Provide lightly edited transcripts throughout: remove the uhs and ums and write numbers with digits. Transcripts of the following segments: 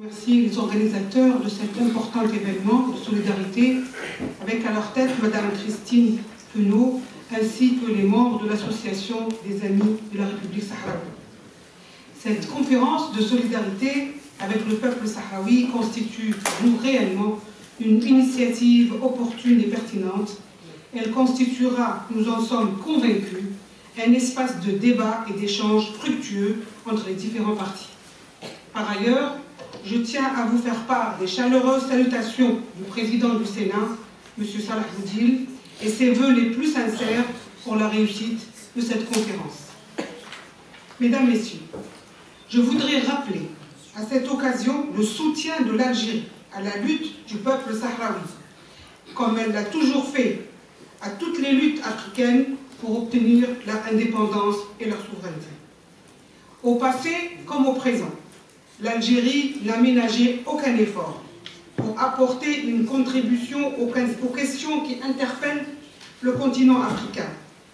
Merci les organisateurs de cet important événement de solidarité, avec à leur tête Madame Christine Penaud, ainsi que les membres de l'Association des Amis de la République sahraoui. Cette conférence de solidarité avec le peuple sahraoui constitue pour nous réellement une initiative opportune et pertinente. Elle constituera, nous en sommes convaincus, un espace de débat et d'échange fructueux entre les différents partis. Par ailleurs, je tiens à vous faire part des chaleureuses salutations du président du Sénat, M. Salah Boudil, et ses vœux les plus sincères pour la réussite de cette conférence. Mesdames, Messieurs, je voudrais rappeler à cette occasion le soutien de l'Algérie à la lutte du peuple sahraoui, comme elle l'a toujours fait à toutes les luttes africaines pour obtenir leur indépendance et leur souveraineté. Au passé comme au présent, l'Algérie n'a ménagé aucun effort pour apporter une contribution aux questions qui interpellent le continent africain,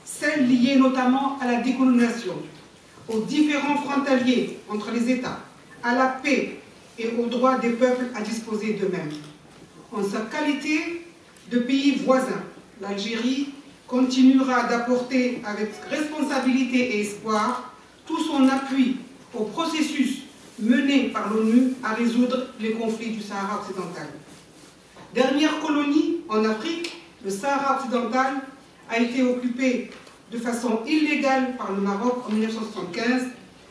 celles liées notamment à la décolonisation, aux différents frontaliers entre les États, à la paix et aux droits des peuples à disposer d'eux-mêmes. En sa qualité de pays voisin, l'Algérie continuera d'apporter avec responsabilité et espoir tout son appui au processus mené par l'ONU à résoudre les conflits du Sahara occidental. Dernière colonie en Afrique, le Sahara occidental a été occupé de façon illégale par le Maroc en 1975,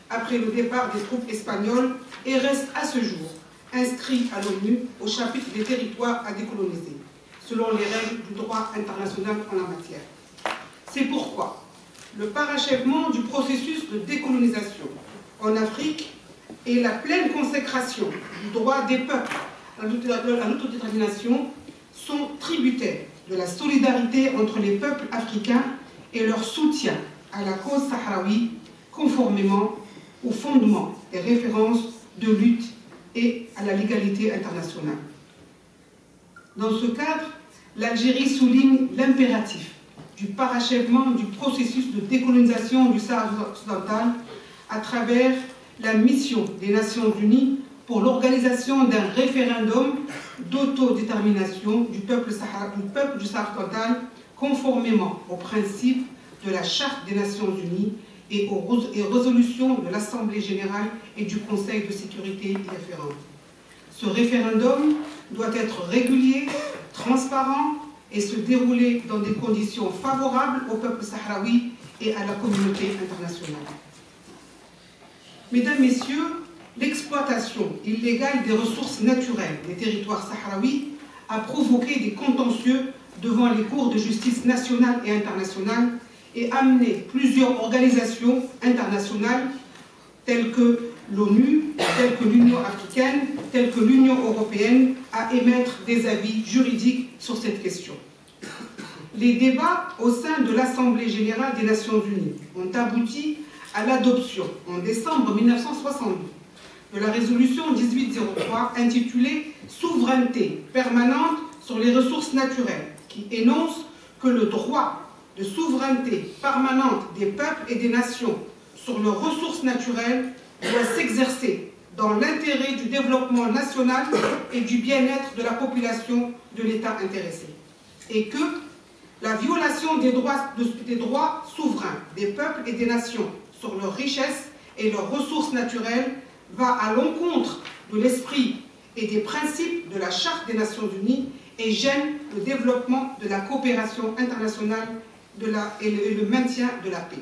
après le départ des troupes espagnoles, et reste à ce jour inscrit à l'ONU au chapitre des territoires à décoloniser, selon les règles du droit international en la matière. C'est pourquoi le parachèvement du processus de décolonisation en Afrique et la pleine consécration du droit des peuples à l'autodétermination sont tributaires de la solidarité entre les peuples africains et leur soutien à la cause sahraoui, conformément aux fondements et références de lutte et à la légalité internationale. Dans ce cadre, l'Algérie souligne l'impératif du parachèvement du processus de décolonisation du Sahara occidental à travers la mission des Nations Unies pour l'organisation d'un référendum d'autodétermination du peuple du Sahara occidental, conformément aux principes de la Charte des Nations Unies et aux résolutions de l'Assemblée générale et du Conseil de sécurité y afférentes. Ce référendum doit être régulier, transparent et se dérouler dans des conditions favorables au peuple sahraoui et à la communauté internationale. Mesdames, Messieurs, l'exploitation illégale des ressources naturelles des territoires sahraouis a provoqué des contentieux devant les cours de justice nationales et internationales et amené plusieurs organisations internationales telles que l'ONU, telles que l'Union africaine, telles que l'Union européenne à émettre des avis juridiques sur cette question. Les débats au sein de l'Assemblée générale des Nations unies ont abouti à l'adoption en décembre 1962 de la résolution 1803 intitulée « Souveraineté permanente sur les ressources naturelles » qui énonce que le droit de souveraineté permanente des peuples et des nations sur leurs ressources naturelles doit s'exercer dans l'intérêt du développement national et du bien-être de la population de l'État intéressé, et que la violation des droits souverains des peuples et des nations sur leurs richesses et leurs ressources naturelles va à l'encontre de l'esprit et des principes de la Charte des Nations Unies et gêne le développement de la coopération internationale et le maintien de la paix.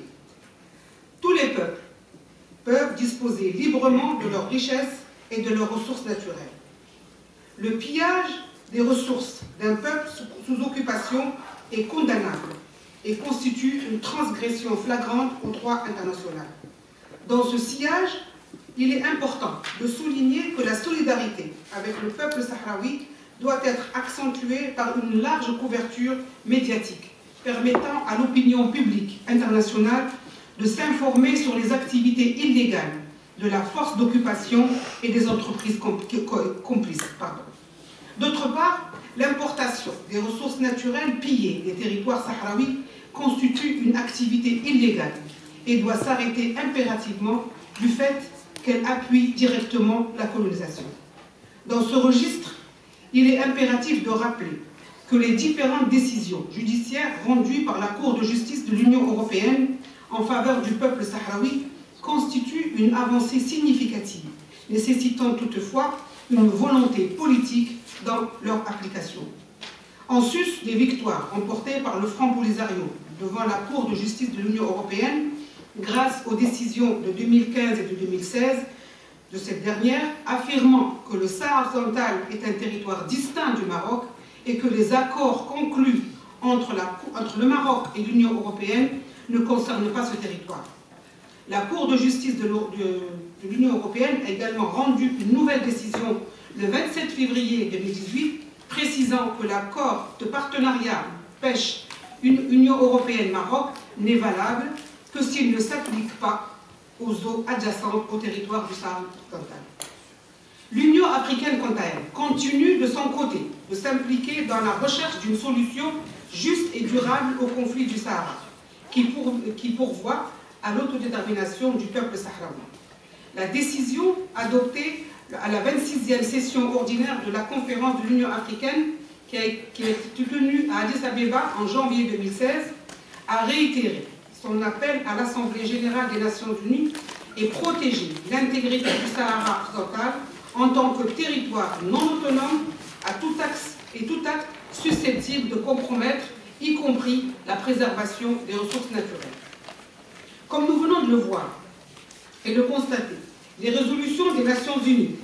Tous les peuples peuvent disposer librement de leurs richesses et de leurs ressources naturelles. Le pillage des ressources d'un peuple sous occupation est condamnable et constitue une transgression flagrante au droit international. Dans ce sillage, il est important de souligner que la solidarité avec le peuple sahraoui doit être accentuée par une large couverture médiatique, permettant à l'opinion publique internationale de s'informer sur les activités illégales de la force d'occupation et des entreprises complices. D'autre part, l'importation des ressources naturelles pillées des territoires sahraouis constitue une activité illégale et doit s'arrêter impérativement du fait qu'elle appuie directement la colonisation. Dans ce registre, il est impératif de rappeler que les différentes décisions judiciaires rendues par la Cour de justice de l'Union européenne en faveur du peuple sahraoui constituent une avancée significative, nécessitant toutefois une volonté politique dans leur application. En sus des victoires remportées par le Front Polisario devant la Cour de justice de l'Union européenne, grâce aux décisions de 2015 et de 2016 de cette dernière, affirmant que le Sahara occidental est un territoire distinct du Maroc et que les accords conclus entre le Maroc et l'Union européenne ne concernent pas ce territoire. La Cour de justice de l'Union européenne a également rendu une nouvelle décision le 27 février 2018, précisant que l'accord de partenariat pêche Union européenne-Maroc n'est valable que s'il ne s'applique pas aux eaux adjacentes au territoire du Sahara occidental. L'Union africaine, quant à elle, continue de son côté de s'impliquer dans la recherche d'une solution juste et durable au conflit du Sahara, qui pourvoit à l'autodétermination du peuple sahraoui. La décision adoptée à la 26e session ordinaire de la conférence de l'Union africaine, qui a été tenue à Addis Abeba en janvier 2016, a réitéré son appel à l'Assemblée générale des Nations unies et protégé l'intégrité du Sahara occidental en tant que territoire non autonome à tout axe et tout acte susceptible de compromettre, y compris la préservation des ressources naturelles. Comme nous venons de le voir et de le constater, les résolutions des Nations unies,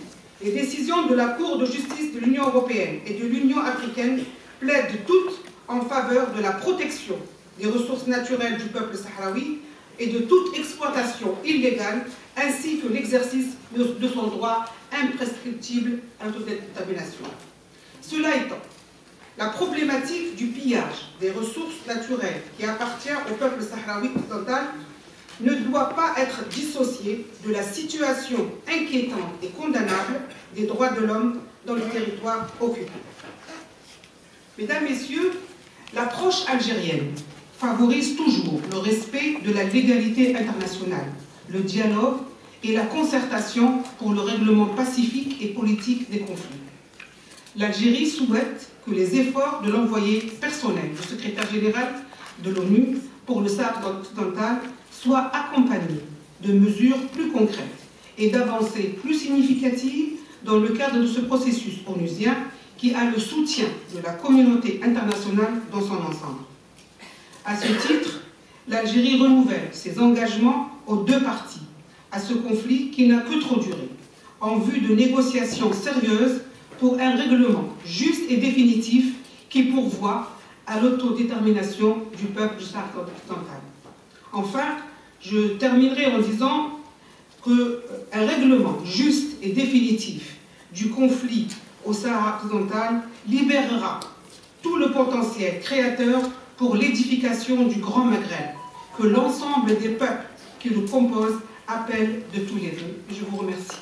les décisions de la Cour de justice de l'Union européenne et de l'Union africaine plaident toutes en faveur de la protection des ressources naturelles du peuple sahraoui et de toute exploitation illégale, ainsi que l'exercice de son droit imprescriptible à l'autodétermination. Cela étant, la problématique du pillage des ressources naturelles qui appartient au peuple sahraoui occidental ne doit pas être dissociée de la situation inquiétante et condamnable des droits de l'homme dans le territoire occupé. Mesdames, Messieurs, l'approche algérienne favorise toujours le respect de la légalité internationale, le dialogue et la concertation pour le règlement pacifique et politique des conflits. L'Algérie souhaite que les efforts de l'envoyé personnel du secrétaire général de l'ONU pour le Sahara occidental soient accompagnés de mesures plus concrètes et d'avancées plus significatives dans le cadre de ce processus onusien qui a le soutien de la communauté internationale dans son ensemble. À ce titre, l'Algérie renouvelle ses engagements aux deux parties à ce conflit qui n'a que trop duré, en vue de négociations sérieuses pour un règlement juste et définitif qui pourvoit à l'autodétermination du peuple du Sahara occidental. Enfin, je terminerai en disant qu'un règlement juste et définitif du conflit au Sahara occidental libérera tout le potentiel créateur pour l'édification du Grand Maghreb, que l'ensemble des peuples qui le composent appellent de tous les vœux. Je vous remercie.